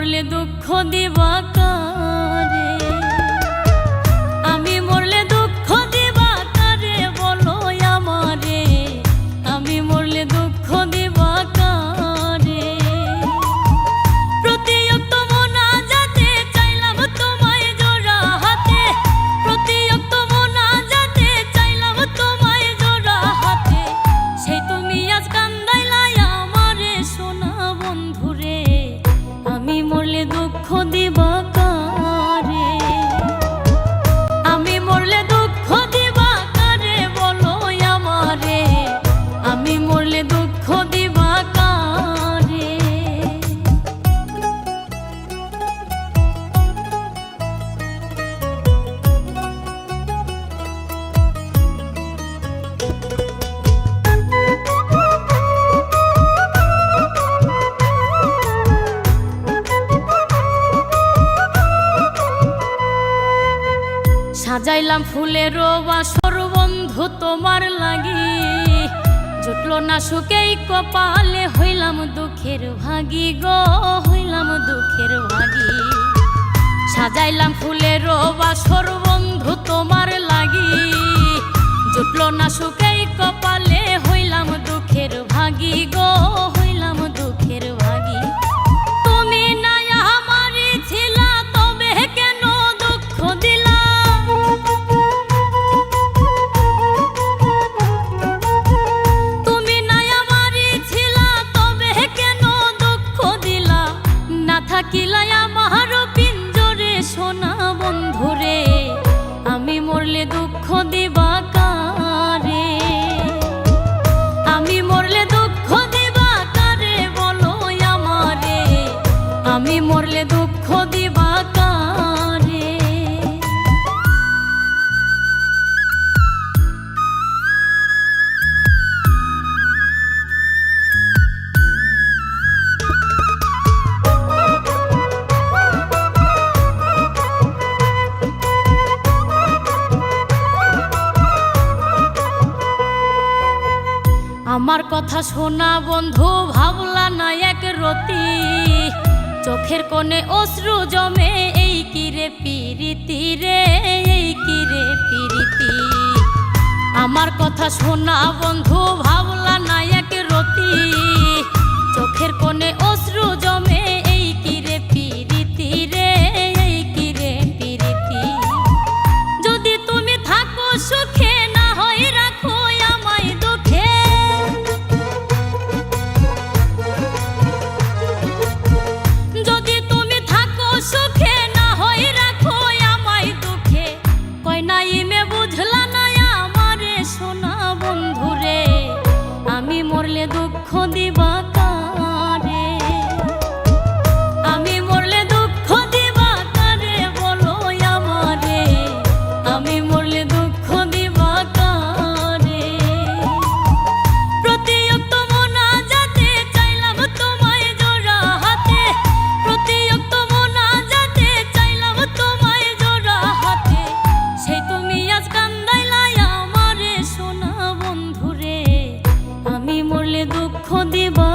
মরলে দুঃখ দিবা কারে, আমি মরলে দুঃখ দিবা কারে বলো আমারে, আমি মরলে দুঃখ দিবা কারে। প্রতিয়ক্ত মোনাজাতে চাইলাম তোমায় জোড়া হাতে, প্রতিয়ক্ত মোনাজাতে চাইলাম তোমায় জোড়া হাতে, সেই তুমি আজ কান্দাইলাই আমারে সোনা বন্ধুরে, আমি মরলে দুঃখ দিবা কারে, আমি মরলে দুঃখ দিবা কারে বলো আমারে, আমি মরলে দুঃখ দিবা কারে। সাজাইলাম ফুলের বাসর বন্ধু তোমার লাগি, জুটলো না সুখেই কপালে, হইলাম দুঃখের ভাগী গো, হইলাম দুঃখের ভাগী। সাজাইলাম ফুলের বাসর বন্ধু তোমার লাগি, জুটলো না সুখেই কপালে, হইলাম দুঃখের ভাগী গো, হইলাম দুঃখের ভাগী। তুমি না আমারই ছিলা তবে কেন দুঃখ দিলা, তুমি না আমারই ছিলা তবে কেন দুঃখ দিলা, না থাকিলাই আমার পিঞ্জরে সোনা বন্ধুরে, আমি মরলে দুঃখ দিবা কারে, আমি মরলে দুঃখ দিবা কারে বলো আমারে, আমি মরলে দুঃখ দিবা কারে। আমার কথা শোনা বন্ধু ভাবলা না এক রতি, চোখের কোণে অশ্রু জমে, এই কিরে পিরিতি রে, এই কিরে পিরিতি। আমার কথা শোনা বন্ধু ভাবলা না এক রতি, চোখের কোণে অশ্রু জমে, এই কিরে পিরিতি রে, এই কিরে পিরিতি। যদি তুমি থাকো সুখে না হয় রাখো আমায় দুঃখে, যদি তুমি থাকো সুখে না হয় রাখো আমায় দুঃখে, কই নাইমে বুঝলা না আমারে সোনা বন্ধুরে, আমি মরলে দুঃখ দিবা কারে, আমি মরলে দুঃখ দিবা কারে বলো আমারে, আমি মরলে দুঃখ দিবা কারে। প্রতিয়ক্ত মোনাজাতে চাইলাম তোমায় জোড়া হাতে, প্রতিয়ক্ত মোনাজাতে চাইলাম তোমায় জোড়া হাতে, সেই তুমি আজ কান্দাইলাই আমারে সোনা বন্ধুরে, আমি মরলে দুঃখ দিবা